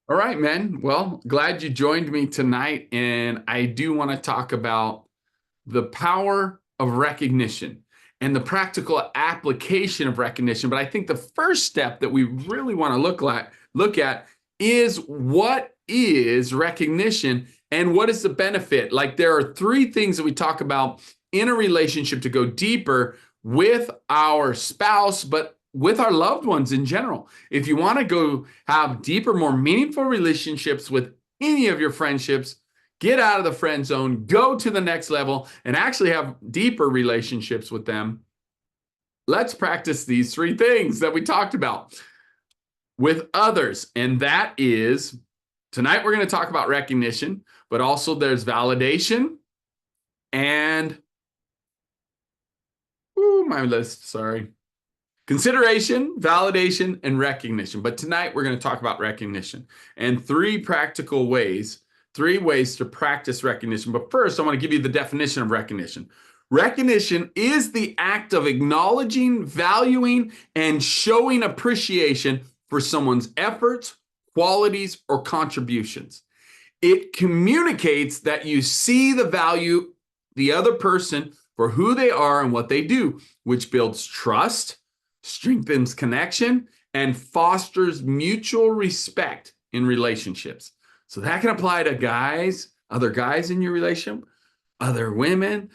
All right, man. Well, glad you joined me tonight. And I do want to talk about the power of recognition and the practical application of recognition. But I think the first step that we really want to look at is what is recognition and what is the benefit? Like there are three things that we talk about in a relationship to go deeper with our spouse, but with our loved ones in general. If you want to go have deeper, more meaningful relationships with any of your friendships, get out of the friend zone, go to the next level, and actually have deeper relationships with them. Let's practice these three things that we talked about with others. And that is tonight, we're going to talk about recognition, but also there's validation and, my list, sorry. Consideration, validation, and recognition. But tonight we're going to talk about recognition and three ways to practice recognition. But first, I want to give you the definition of recognition. Recognition is the act of acknowledging, valuing, and showing appreciation for someone's efforts, qualities, or contributions. It communicates that you see the value the other person for who they are and what they do, which builds trust, strengthens connection, and fosters mutual respect in relationships. So that can apply to guys, other guys in your relationship, other women,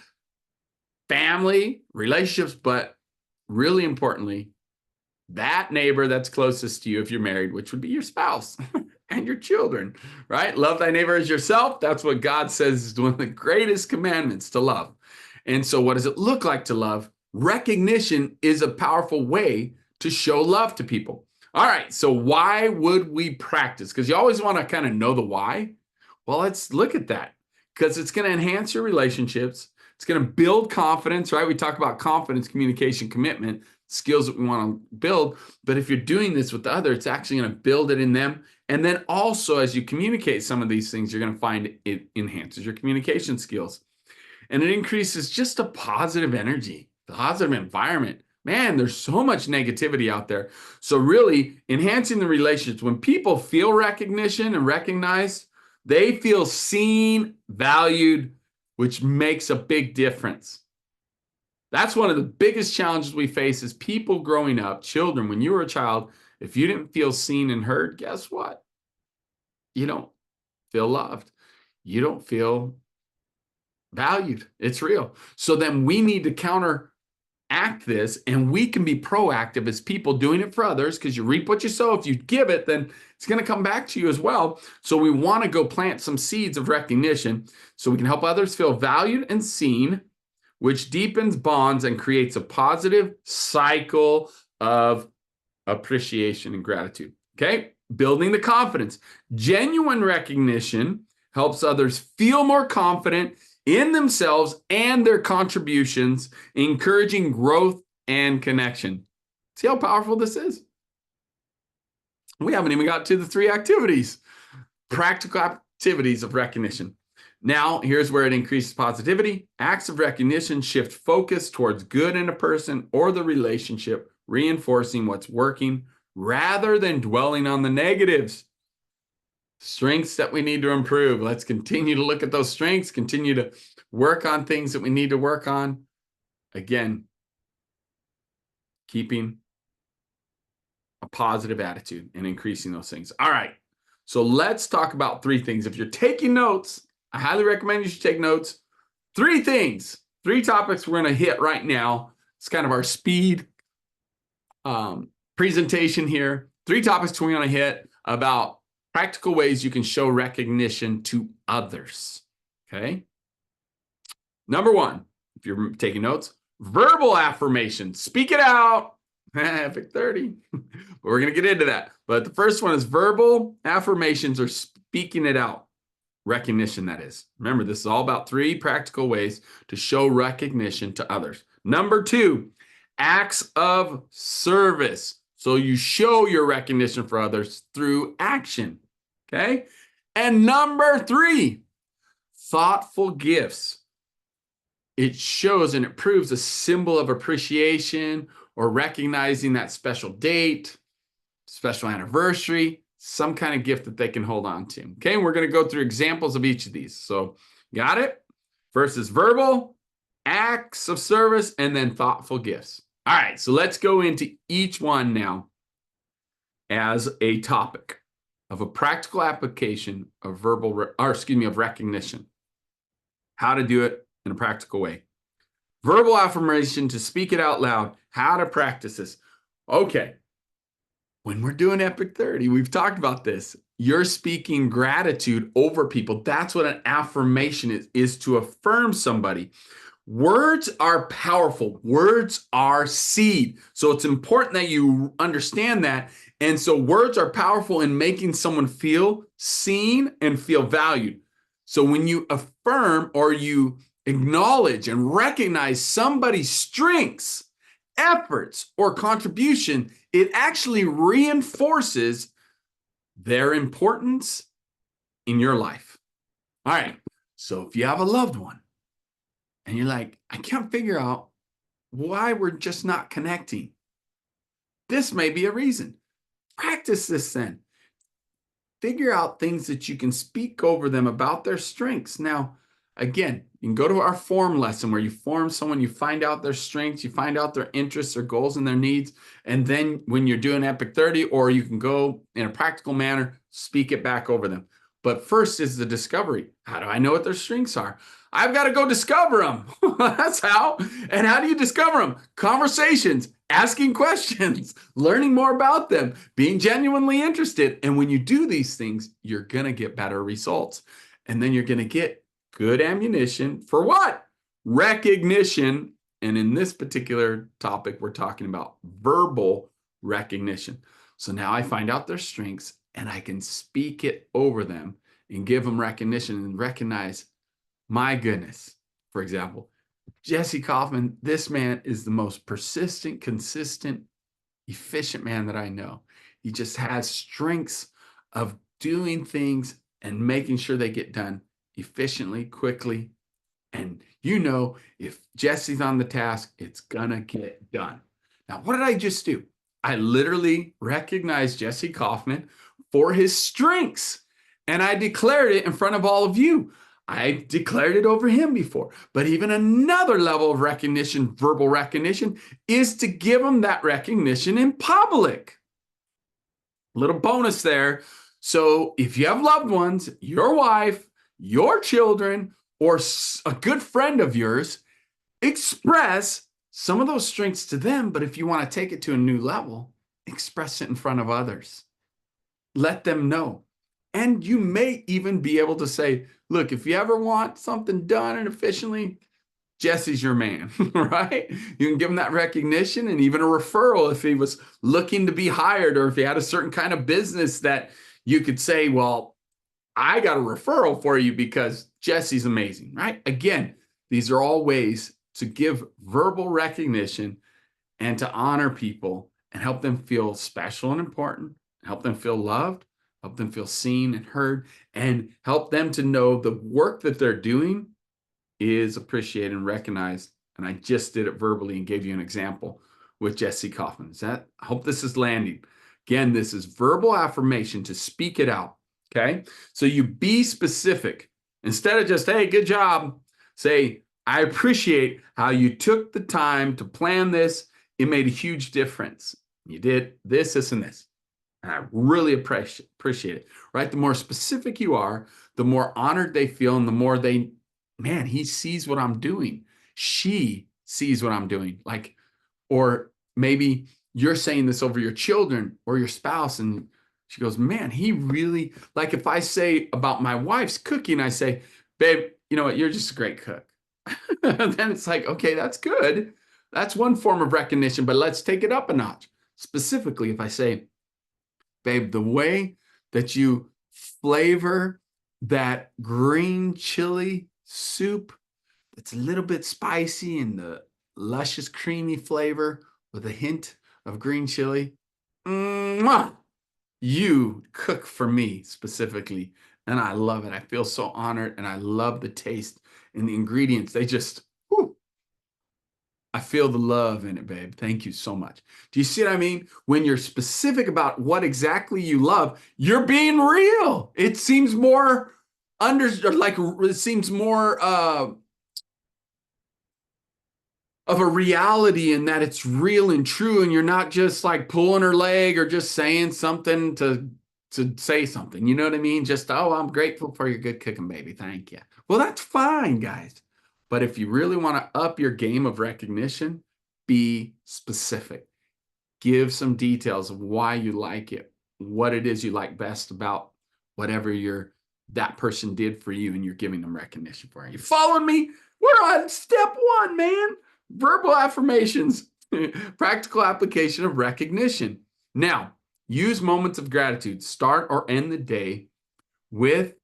family, relationships, but really importantly, that neighbor that's closest to you if you're married, which would be your spouse and your children, right? Love thy neighbor as yourself. That's what God says is one of the greatest commandments, to love. And so what does it look like to love? Recognition is a powerful way to show love to people. All right, so why would we practice? Because you always want to kind of know the why. Well, let's look at that because it's going to enhance your relationships. It's going to build confidence, right? We talk about confidence, communication, commitment, skills that we want to build. But if you're doing this with the other, it's actually going to build it in them. And then also, as you communicate some of these things, you're going to find it enhances your communication skills. And it increases just a positive energy, positive environment. Man, there's so much negativity out there. So really enhancing the relationships. When people feel recognition and recognized, they feel seen, valued, which makes a big difference. That's one of the biggest challenges we face as people growing up, children. When you were a child, if you didn't feel seen and heard, guess what? You don't feel loved. You don't feel valued. It's real. So then we need to counteract this, and we can be proactive as people doing it for others, because you reap what you sow. If you give it, then it's going to come back to you as well. So we want to go plant some seeds of recognition so we can help others feel valued and seen, which deepens bonds and creates a positive cycle of appreciation and gratitude. Okay? Building the confidence. Genuine recognition helps others feel more confident in themselves and their contributions, encouraging growth and connection. See how powerful this is? We haven't even got to the three activities, practical activities of recognition. Now, here's where it increases positivity. Acts of recognition shift focus towards good in a person or the relationship, reinforcing what's working rather than dwelling on the negatives. Strengths that we need to improve. Let's continue to look at those strengths, continue to work on things that we need to work on. Again, keeping a positive attitude and increasing those things. All right. So let's talk about three things. If you're taking notes, I highly recommend you should take notes. Three things, three topics we're going to hit right now. It's kind of our speed presentation here. Three topics we're going to hit about practical ways you can show recognition to others. Okay. Number one, if you're taking notes, verbal affirmations. Speak it out. Epic 30. But we're going to get into that. But the first one is verbal affirmations, or speaking it out. Recognition, that is. Remember, this is all about three practical ways to show recognition to others. Number two, acts of service. So you show your recognition for others through action. Okay. And number three, thoughtful gifts. It shows and it proves a symbol of appreciation or recognizing that special date, special anniversary, some kind of gift that they can hold on to. Okay, and we're going to go through examples of each of these. So, got it? First is verbal, acts of service, and then thoughtful gifts. All right, so let's go into each one now as a topic of a practical application of of recognition. How to do it in a practical way. Verbal affirmation, to speak it out loud. How to practice this. Okay, when we're doing Epic 30, we've talked about this. You're speaking gratitude over people. That's what an affirmation is to affirm somebody. Words are powerful. Words are seed. So it's important that you understand that. And so words are powerful in making someone feel seen and feel valued. So when you affirm or you acknowledge and recognize somebody's strengths, efforts, or contribution, it actually reinforces their importance in your life. All right. So if you have a loved one and you're like, I can't figure out why we're just not connecting, this may be a reason. Practice this then. Figure out things that you can speak over them about their strengths. Now, again, you can go to our form lesson where you form someone, you find out their strengths, you find out their interests, their goals, and their needs. And then when you're doing Epic 30, or you can go in a practical manner, speak it back over them. But first is the discovery. How do I know what their strengths are? I've got to go discover them. That's how. And how do you discover them? Conversations, asking questions, learning more about them, being genuinely interested. And when you do these things, you're going to get better results. And then you're going to get good ammunition for what? Recognition. And in this particular topic, we're talking about verbal recognition. So now I find out their strengths and I can speak it over them and give them recognition and recognize, my goodness, for example, Jesse Kaufman, this man is the most persistent, consistent, efficient man that I know. He just has strengths of doing things and making sure they get done efficiently, quickly. And you know, if Jesse's on the task, it's gonna get done. Now, what did I just do? I literally recognized Jesse Kaufman for his strengths, and I declared it in front of all of you. I declared it over him before. But even another level of recognition, verbal recognition, is to give him that recognition in public. Little bonus there. So if you have loved ones, your wife, your children, or a good friend of yours, express some of those strengths to them. But if you want to take it to a new level, express it in front of others. Let them know. And you may even be able to say, look, if you ever want something done and efficiently, Jesse's your man, right? You can give him that recognition and even a referral if he was looking to be hired, or if he had a certain kind of business that you could say, well, I got a referral for you because Jesse's amazing, right? Again, these are all ways to give verbal recognition and to honor people and help them feel special and important, help them feel loved, help them feel seen and heard, and help them to know the work that they're doing is appreciated and recognized. And I just did it verbally and gave you an example with Jesse Kaufman. I hope this is landing. Again, this is verbal affirmation, to speak it out. Okay. So you be specific. Instead of just, hey, good job, say, I appreciate how you took the time to plan this. It made a huge difference. You did this, this, and this. And I really appreciate it, right? The more specific you are, the more honored they feel, and the more they, man, he sees what I'm doing. She sees what I'm doing. Like, or maybe you're saying this over your children or your spouse, and she goes, man, he really, like if I say about my wife's cooking, I say, babe, you know what? You're just a great cook. Then it's like, okay, that's good. That's one form of recognition, but let's take it up a notch. Specifically, if I say, babe, the way that you flavor that green chili soup, it's a little bit spicy and the luscious, creamy flavor with a hint of green chili. Mwah! You cook for me specifically, and I love it. I feel so honored, and I love the taste and the ingredients. They just, whew. I feel the love in it, babe. Thank you so much. Do you see what I mean? When you're specific about what exactly you love, you're being real. It seems more it seems more of a reality in that it's real and true, and you're not just like pulling her leg or just saying something to say something. You know what I mean? Just, oh, I'm grateful for your good cooking, baby. Thank you. Well, that's fine, guys. But if you really want to up your game of recognition, be specific. Give some details of why you like it, what it is you like best about whatever that person did for you, and you're giving them recognition for it. You following me? We're on step 1, man. Verbal affirmations, practical application of recognition. Now, use moments of gratitude. Start or end the day with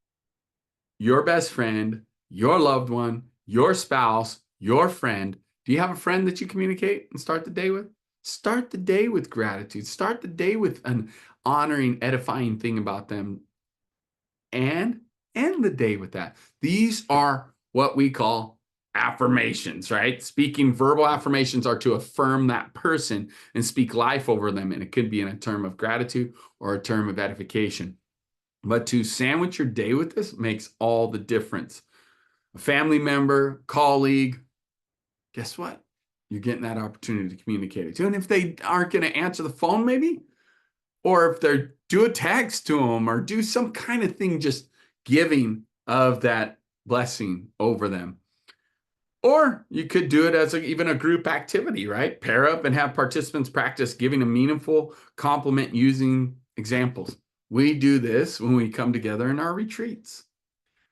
your best friend, your loved one, your spouse, your friend. Do you have a friend that you communicate and start the day with? Start the day with gratitude. Start the day with an honoring, edifying thing about them, and end the day with that. These are what we call affirmations, right? Speaking verbal affirmations are to affirm that person and speak life over them. And it could be in a term of gratitude or a term of edification. But to sandwich your day with this makes all the difference. A family member, colleague, guess what? You're getting that opportunity to communicate it to. And if they aren't going to answer the phone, maybe, or if they're do a text to them or do some kind of thing, just giving of that blessing over them. Or you could do it as even a group activity, right? Pair up and have participants practice giving a meaningful compliment using examples. We do this when we come together in our retreats.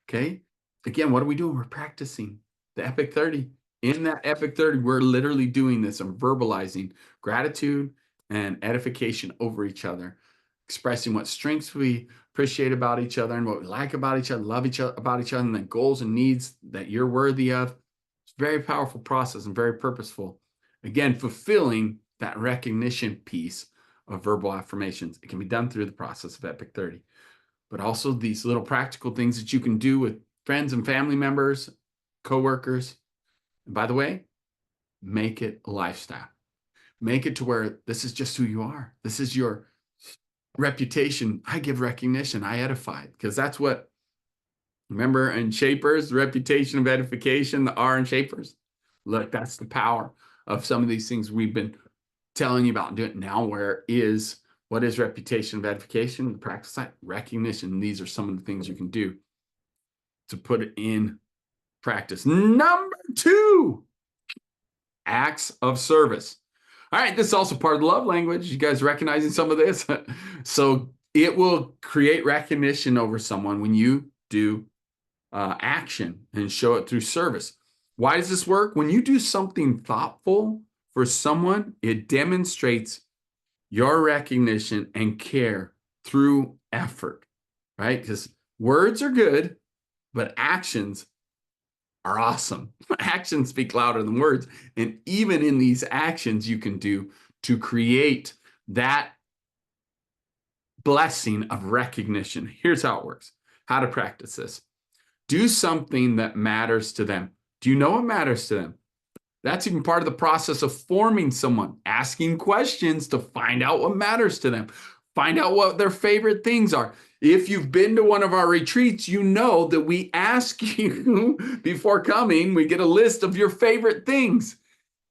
Okay. Again, what are we doing? We're practicing the Epic 30. In that Epic 30, we're literally doing this and verbalizing gratitude and edification over each other, expressing what strengths we appreciate about each other and what we like about each other, love each other about each other, and the goals and needs that you're worthy of. It's a very powerful process and very purposeful. Again, fulfilling that recognition piece of verbal affirmations. It can be done through the process of Epic 30, but also these little practical things that you can do with friends and family members, coworkers. And by the way, make it a lifestyle. Make it to where this is just who you are. This is your reputation. I give recognition. I edify, because that's what, remember in Shapers, the reputation of edification, the R in Shapers. Look, that's the power of some of these things we've been telling you about. Doing it now. What is reputation of edification? The practice side, recognition. These are some of the things you can do to put it in practice. Number 2, acts of service. All right, this is also part of the love language. You guys recognizing some of this? So it will create recognition over someone when you do action and show it through service. Why does this work? When you do something thoughtful for someone, it demonstrates your recognition and care through effort, right? Because words are good, but actions are awesome. Actions speak louder than words. And even in these actions you can do to create that blessing of recognition. Here's how it works. How to practice this. Do something that matters to them. Do you know what matters to them? That's even part of the process of forming someone, asking questions to find out what matters to them. Find out what their favorite things are. If you've been to one of our retreats, you know that we ask you before coming, we get a list of your favorite things.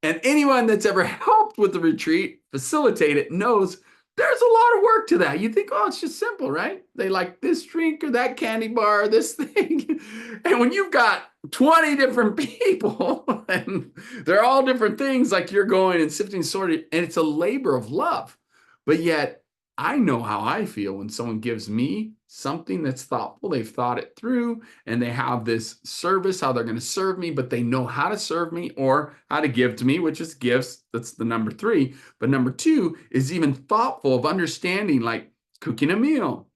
And anyone that's ever helped with the retreat, facilitate it, knows there's a lot of work to that. You think, oh, it's just simple, right? They like this drink or that candy bar or this thing. And when you've got 20 different people and they're all different things, like you're going and sifting, sorting, and it's a labor of love. But yet, I know how I feel when someone gives me something that's thoughtful. They've thought it through and they have this service, how they're going to serve me, but they know how to serve me or how to give to me, which is gifts. That's the number 3. But number 2 is even thoughtful of understanding, like cooking a meal,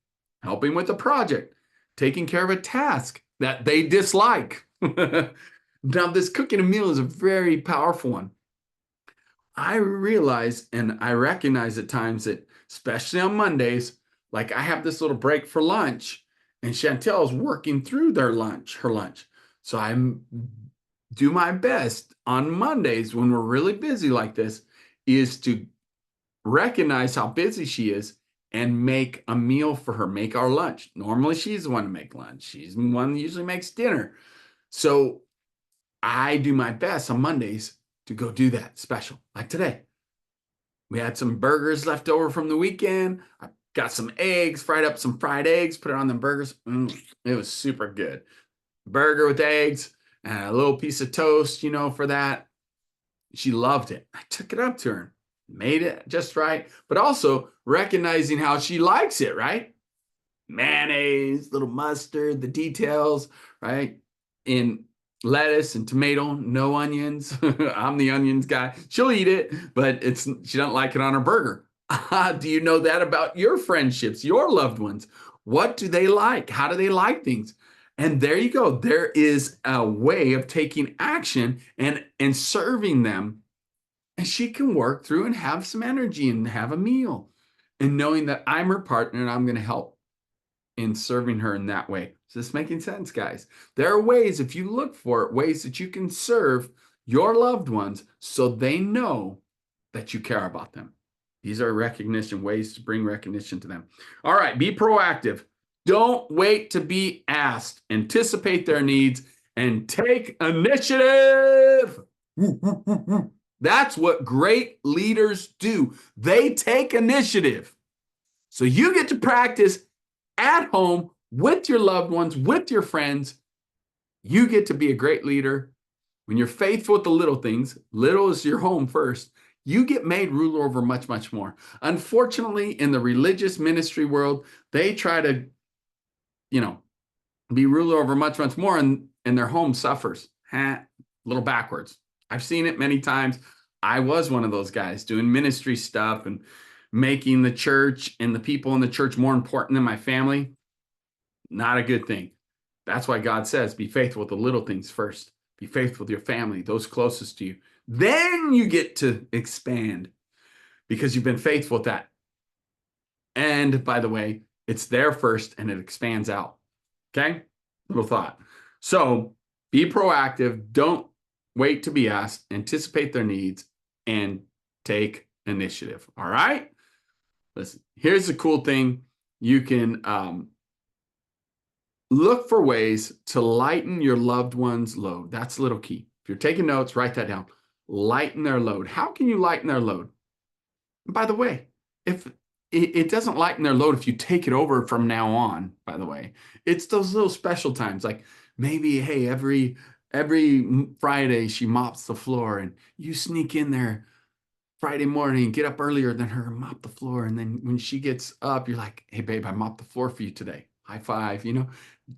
helping with a project, taking care of a task that they dislike. Now, this cooking a meal is a very powerful one. I realize and I recognize at times that, especially on Mondays, like I have this little break for lunch and Chantel's working through her lunch. So I do my best on Mondays when we're really busy like this is to recognize how busy she is and make a meal for her, make our lunch. Normally, she's the one to make lunch. She's the one that usually makes dinner. So I do my best on Mondays to go do that special. Like today, we had some burgers left over from the weekend. I got some eggs, fried up some fried eggs, put it on the burgers. It was super good. Burger with eggs and a little piece of toast, for that. She loved it. I took it up to her, made it just right, but also recognizing how she likes it, right? Mayonnaise, little mustard, the details, right? In lettuce and tomato, no onions. I'm the onions guy. She'll eat it, but she don't like it on her burger. Do you know that about your friendships, your loved ones? What do they like? How do they like things? And there you go. There is a way of taking action and serving them. And she can work through and have some energy and have a meal. And knowing that I'm her partner and I'm going to help in serving her in that way. Is this making sense, guys? There are ways, if you look for it, ways that you can serve your loved ones so they know that you care about them. These are recognition, ways to bring recognition to them. All right, be proactive. Don't wait to be asked. Anticipate their needs and take initiative. That's what great leaders do. They take initiative. So you get to practice at home with your loved ones, with your friends. You get to be a great leader. When you're faithful with the little things, little is your home first, you get made ruler over much, much more. Unfortunately, in the religious ministry world, they try to, be ruler over much, much more, and their home suffers. A little backwards. I've seen it many times. I was one of those guys doing ministry stuff and making the church and the people in the church more important than my family. Not a good thing. That's why God says, be faithful with the little things first. Be faithful with your family, those closest to you. Then you get to expand because you've been faithful with that. And by the way, it's there first and it expands out. Okay? Little thought. So be proactive. Don't wait to be asked. Anticipate their needs and take initiative. All right? Listen, here's the cool thing. You can look for ways to lighten your loved one's load. That's a little key. If you're taking notes, write that down. Lighten their load. How can you lighten their load? And by the way, if it doesn't lighten their load if you take it over from now on, by the way. It's those little special times, like maybe, hey, every Friday she mops the floor and you sneak in there Friday morning, get up earlier than her, mop the floor. And then when she gets up, you're like, hey, babe, I mopped the floor for you today. High five,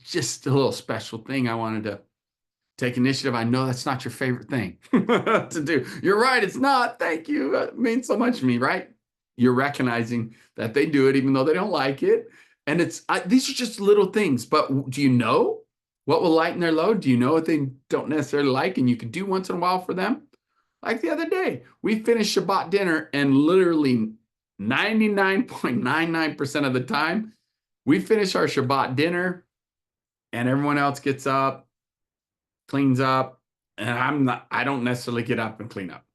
just a little special thing. I wanted to take initiative. I know that's not your favorite thing to do. You're right. It's not. Thank you. It means so much to me, right? You're recognizing that they do it even though they don't like it. And these are just little things. But do you know what will lighten their load? Do you know what they don't necessarily like and you can do once in a while for them? Like the other day, we finished Shabbat dinner and literally 99.99% of the time, we finish our Shabbat dinner and everyone else gets up, cleans up, and I don't necessarily get up and clean up.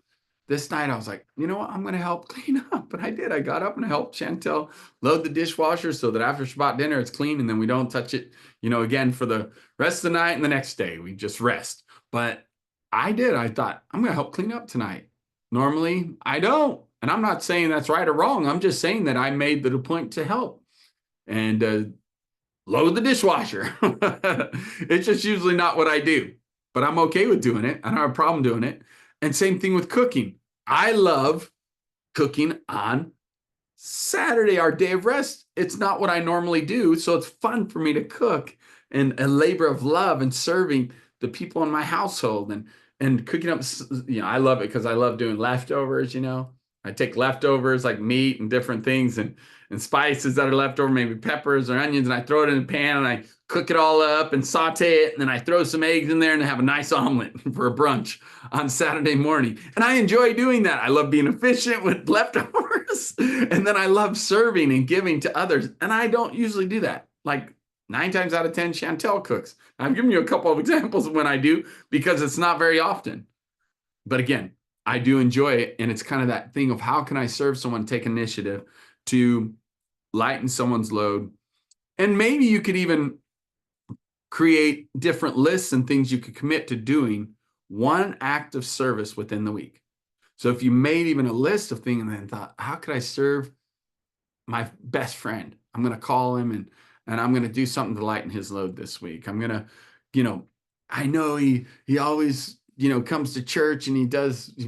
This night I was like, you know what? I'm going to help clean up. But I did. I got up and helped Chantel load the dishwasher so that after Shabbat dinner, it's clean and then we don't touch it, again for the rest of the night and the next day. We just rest. But I did. I thought, I'm going to help clean up tonight. Normally, I don't. And I'm not saying that's right or wrong. I'm just saying that I made it a point to help and load the dishwasher. It's just usually not what I do. But I'm okay with doing it. I don't have a problem doing it. And same thing with cooking. I love cooking on Saturday, our day of rest. It's not what I normally do. So it's fun for me to cook and a labor of love and serving the people in my household and cooking up. I love it because I love doing leftovers, I take leftovers like meat and different things and spices that are left over, maybe peppers or onions, and I throw it in a pan and I cook it all up and saute it. And then I throw some eggs in there and have a nice omelet for a brunch on Saturday morning. And I enjoy doing that. I love being efficient with leftovers. And then I love serving and giving to others. And I don't usually do that. Like 9 times out of 10, Chantel cooks. I've given you a couple of examples of when I do because it's not very often. But again, I do enjoy it. And it's kind of that thing of how can I serve someone, take initiative to lighten someone's load. And maybe you could even create different lists and things you could commit to doing one act of service within the week. So if you made even a list of things and then thought, how could I serve my best friend? I'm going to call him and I'm going to do something to lighten his load this week. I'm going to, you know, I know he always, comes to church and he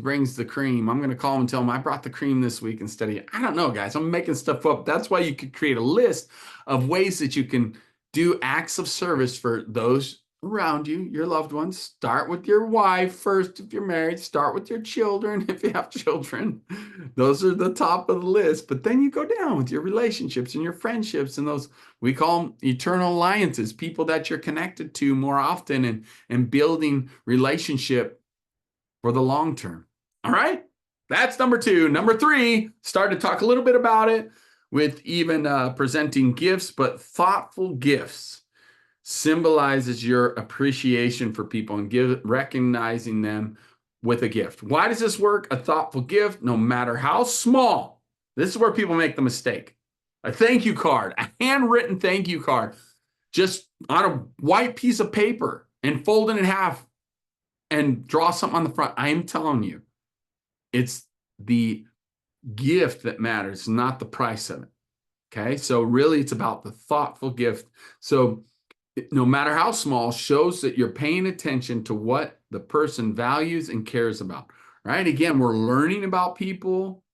brings the cream. I'm going to call him and tell him I brought the cream this week instead of, I don't know, guys. I'm making stuff up. That's why you could create a list of ways that you can do acts of service for those around you, your loved ones. Start with your wife first if you're married. Start with your children if you have children. Those are the top of the list. But then you go down with your relationships and your friendships and those, we call them eternal alliances, people that you're connected to more often and building relationship for the long term. All right. That's number 2. Number 3, start to talk a little bit about it with even presenting gifts, but thoughtful gifts symbolizes your appreciation for people and recognizing them with a gift. Why does this work? A thoughtful gift, no matter how small. This is where people make the mistake. A thank you card, a handwritten thank you card, just on a white piece of paper and fold it in half and draw something on the front. I am telling you, it's the gift that matters, not the price of it. Okay. So really it's about the thoughtful gift. So no matter how small, shows that you're paying attention to what the person values and cares about, right? Again, we're learning about people.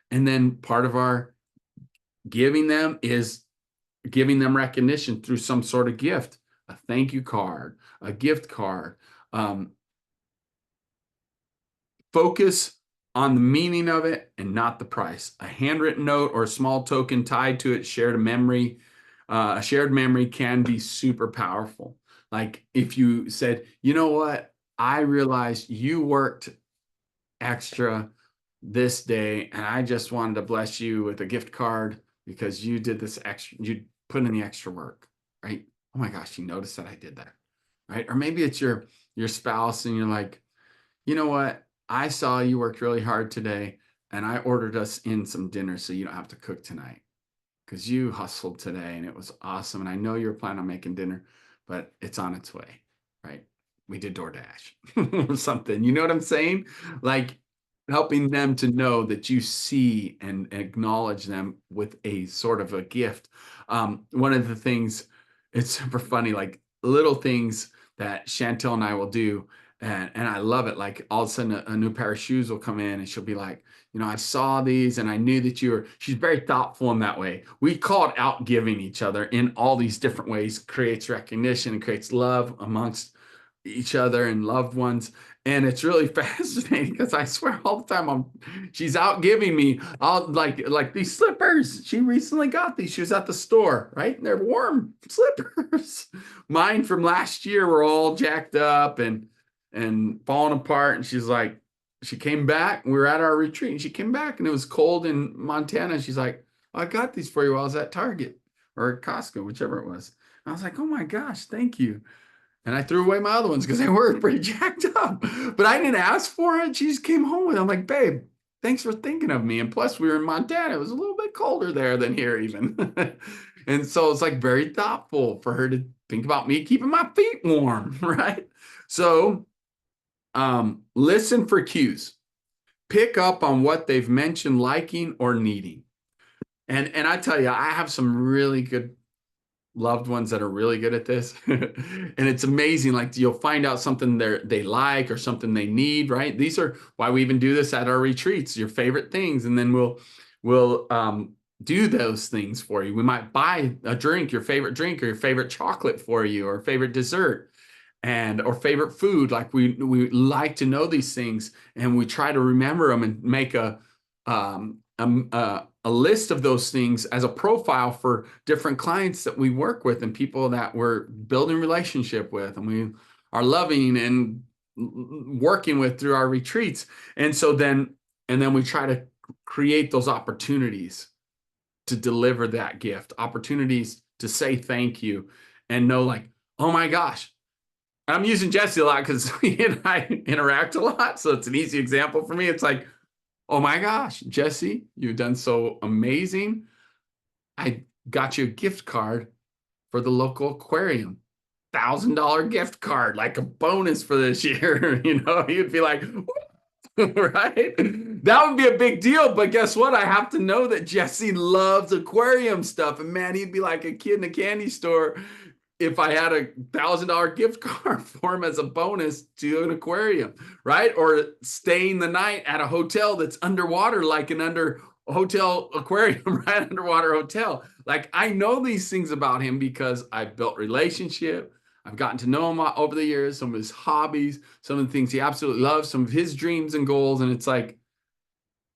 And then part of our giving them is giving them recognition through some sort of gift, a thank you card, a gift card. Focus on the meaning of it and not the price. A handwritten note or a small token tied to it, shared a memory. A shared memory can be super powerful. Like if you said, you know what, I realized you worked extra this day and I just wanted to bless you with a gift card because you did this extra, you put in the extra work, right? Oh my gosh, you noticed that I did that, right? Or maybe it's your spouse and you're like, you know what, I saw you worked really hard today and I ordered us in some dinner so you don't have to cook tonight because you hustled today and it was awesome. And I know you were planning on making dinner, but it's on its way, right? We did DoorDash or something. You know what I'm saying? Like helping them to know that you see and acknowledge them with a sort of a gift. One of the things, it's super funny, like little things that Chantel and I will do. And I love it. Like all of a sudden a new pair of shoes will come in and she'll be like, I saw these and I knew that she's very thoughtful in that way. We call it out giving each other in all these different ways, creates recognition and creates love amongst each other and loved ones. And it's really fascinating because I swear all the time she's out giving me all like these slippers. She recently got these. She was at the store, right? And they're warm slippers. Mine from last year were all jacked up and falling apart. And she's like, she came back. We were at our retreat and she came back and it was cold in Montana. She's like, oh, I got these for you while I was at Target or Costco, whichever it was. And I was like, oh my gosh, thank you. And I threw away my other ones because they were pretty jacked up. But I didn't ask for it. She just came home with it. I'm like, babe, thanks for thinking of me. And plus, we were in Montana. It was a little bit colder there than here, even. And so it's like very thoughtful for her to think about me keeping my feet warm, right? So listen for cues. Pick up on what they've mentioned liking or needing. And I tell you, I have some really good loved ones that are really good at this. And it's amazing. Like you'll find out something they like or something they need, right? These are why we even do this at our retreats, your favorite things. And then we'll do those things for you. We might buy a drink, your favorite drink or your favorite chocolate for you or favorite dessert or favorite food. Like we like to know these things and we try to remember them and make a list of those things as a profile for different clients that we work with and people that we're building relationship with and we are loving and working with through our retreats. And then we try to create those opportunities to deliver that gift, opportunities to say thank you and know like, oh my gosh, I'm using Jesse a lot because he and I interact a lot. So it's an easy example for me. It's like, oh my gosh, Jesse, you've done so amazing. I got you a gift card for the local aquarium. $1,000 gift card, like a bonus for this year. You'd be like, right? That would be a big deal. But guess what? I have to know that Jesse loves aquarium stuff. And man, he'd be like a kid in a candy store if I had $1,000 gift card for him as a bonus to an aquarium, right? Or staying the night at a hotel that's underwater, like an under hotel aquarium, right? Underwater hotel. Like I know these things about him because I've built relationship. I've gotten to know him over the years, some of his hobbies, some of the things he absolutely loves, some of his dreams and goals. And it's like,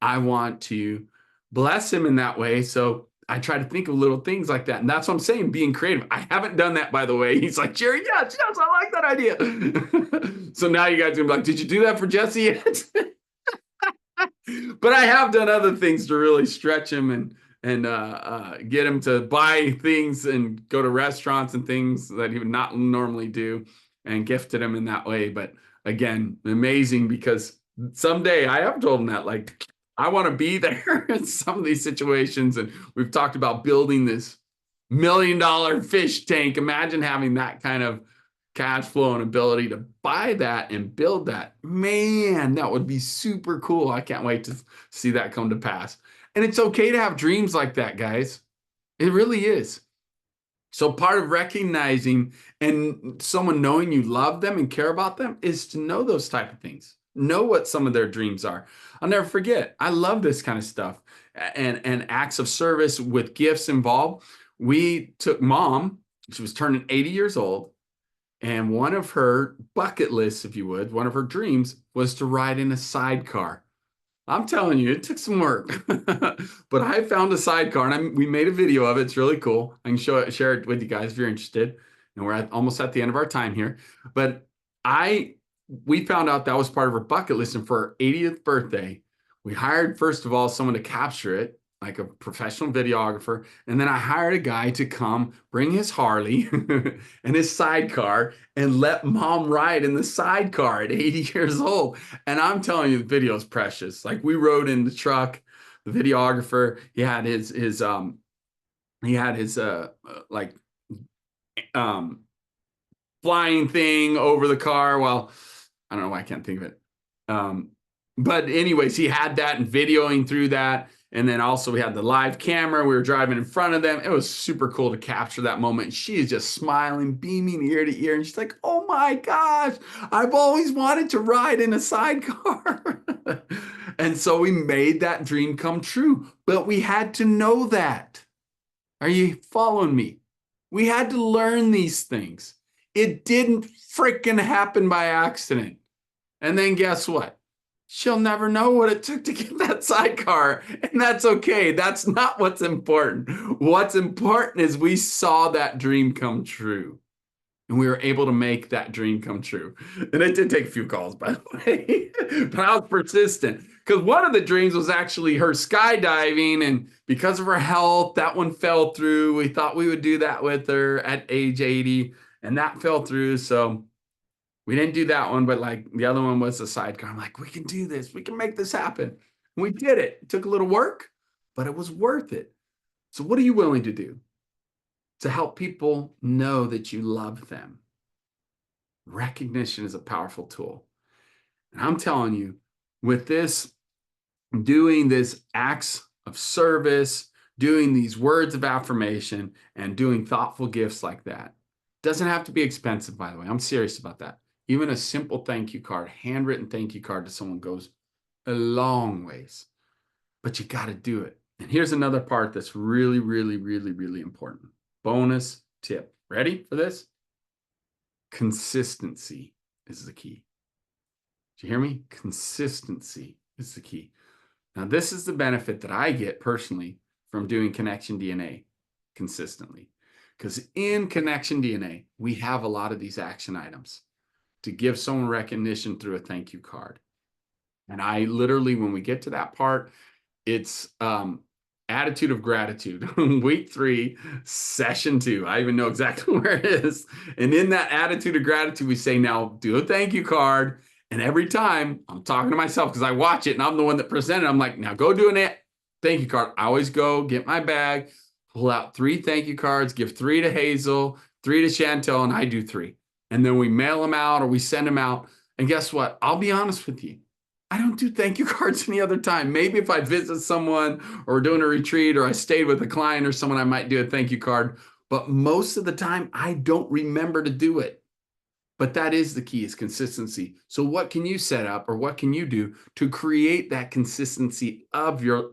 I want to bless him in that way. So I try to think of little things like that. And that's what I'm saying, being creative. I haven't done that, by the way. He's like, Jerry, yes, I like that idea. So now you guys are gonna be like, did you do that for Jesse yet? But I have done other things to really stretch him and get him to buy things and go to restaurants and things that he would not normally do, and gifted him in that way. But again, amazing, because someday I have told him that, like, I want to be there in some of these situations. And we've talked about building this $1 million fish tank. Imagine having that kind of cash flow and ability to buy that and build that. Man, that would be super cool. I can't wait to see that come to pass. And it's okay to have dreams like that, guys. It really is. So part of recognizing and someone knowing you love them and care about them is to know those type of things. Know what some of their dreams are. I'll never forget. I love this kind of stuff and acts of service with gifts involved. We took mom, she was turning 80 years old, and one of her bucket lists, if you would, one of her dreams was to ride in a sidecar. I'm telling you, it took some work, but I found a sidecar, and we made a video of it. It's really cool. I can share it with you guys if you're interested. And we're almost at the end of our time here, but I we found out that was part of her bucket list, and for her 80th birthday, we hired, first of all, someone to capture it, like a professional videographer, and then I hired a guy to come bring his Harley and his sidecar and let mom ride in the sidecar at 80 years old. And I'm telling you, the video is precious. Like, we rode in the truck, the videographer, he had his like um flying thing over the car. Well, I don't know why I can't think of it. Um, but anyways, he had that and videoing through that. And then also we had the live camera. We were driving in front of them. It was super cool to capture that moment. She is just smiling, beaming ear to ear. And she's like, oh my gosh, I've always wanted to ride in a sidecar. And so we made that dream come true. But we had to know that. Are you following me? We had to learn these things. It didn't freaking happen by accident. And then guess what? She'll never know what it took to get that sidecar. And that's okay. That's not what's important. What's important is we saw that dream come true. And we were able to make that dream come true. And it did take a few calls, by the way. But I was persistent. Because one of the dreams was actually her skydiving. And because of her health, that one fell through. We thought we would do that with her at age 80. And that fell through. So we didn't do that one. But like the other one was the sidecar. I'm like, we can do this. We can make this happen. And we did it. It took a little work, but it was worth it. So what are you willing to do to help people know that you love them? Recognition is a powerful tool. And I'm telling you, with this, doing this acts of service, doing these words of affirmation, and doing thoughtful gifts like that, doesn't have to be expensive, by the way. I'm serious about that. Even a simple thank you card, handwritten thank you card to someone goes a long ways. But you got to do it. And here's another part that's really, really, really, really important. Bonus tip. Ready for this? Consistency is the key. Did you hear me? Consistency is the key. Now, this is the benefit that I get personally from doing Connection DNA consistently. Because in Connection DNA, we have a lot of these action items to give someone recognition through a thank you card. And I literally, when we get to that part, it's attitude of gratitude. Week 3, session 2. I even know exactly where it is. And in that attitude of gratitude, we say, now do a thank you card. And every time I'm talking to myself because I watch it and I'm the one that presented, I'm like, now go do an thank you card. I always go get my bag, pull out 3 thank you cards, give 3 to Hazel, 3 to Chantel, and I do 3. And then we mail them out or we send them out. And guess what? I'll be honest with you. I don't do thank you cards any other time. Maybe if I visit someone or doing a retreat or I stayed with a client or someone, I might do a thank you card. But most of the time, I don't remember to do it. But that is the key, is consistency. So what can you set up or what can you do to create that consistency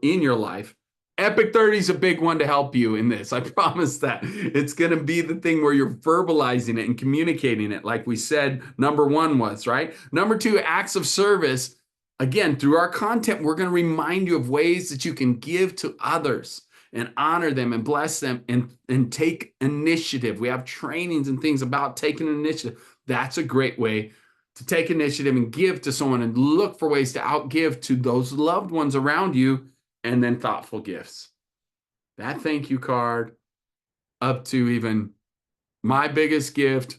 in your life? Epic 30 is a big one to help you in this. I promise that. It's going to be the thing where you're verbalizing it and communicating it, like we said number 1 was, right? Number 2, acts of service. Again, through our content, we're going to remind you of ways that you can give to others and honor them and bless them and take initiative. We have trainings and things about taking initiative. That's a great way to take initiative and give to someone and look for ways to outgive to those loved ones around you, and then thoughtful gifts. That thank you card, up to even my biggest gift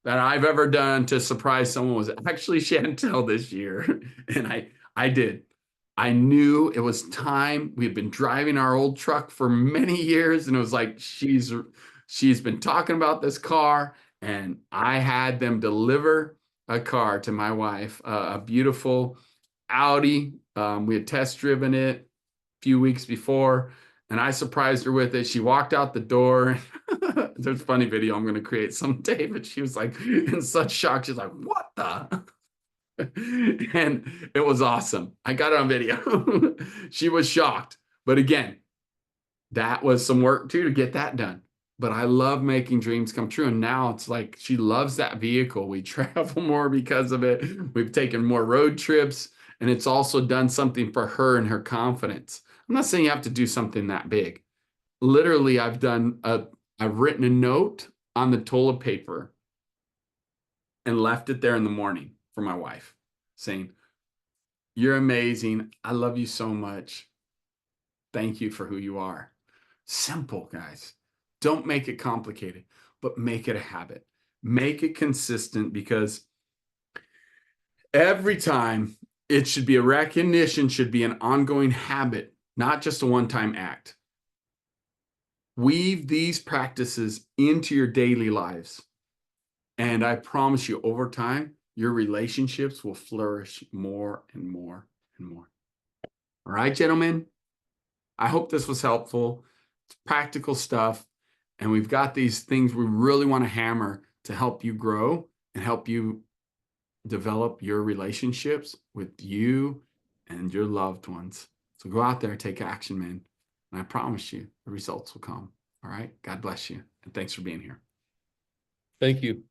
that I've ever done to surprise someone was actually Chantel this year. And I did. I knew it was time. We had been driving our old truck for many years, and it was like she's been talking about this car, and I had them deliver a car to my wife, a beautiful Audi. We had test driven it a few weeks before, and I surprised her with it. She walked out the door. There's a funny video I'm going to create someday, but she was like in such shock. She's like, what the? And it was awesome. I got it on video. She was shocked. But again, that was some work too to get that done. But I love making dreams come true. And now it's like she loves that vehicle. We travel more because of it. We've taken more road trips, and it's also done something for her and her confidence. I'm not saying you have to do something that big. Literally, I've written a note on the toilet paper and left it there in the morning for my wife, saying, "You're amazing. I love you so much. Thank you for who you are." Simple, guys. Don't make it complicated, but make it a habit. Make it consistent, because every time it should be a recognition, should be an ongoing habit, not just a one-time act. Weave these practices into your daily lives. And I promise you, over time, your relationships will flourish more and more and more. All right, gentlemen, I hope this was helpful. It's practical stuff. And we've got these things we really want to hammer to help you grow and help you develop your relationships with you and your loved ones. So go out there, take action, man. And I promise you the results will come. All right. God bless you. And thanks for being here. Thank you.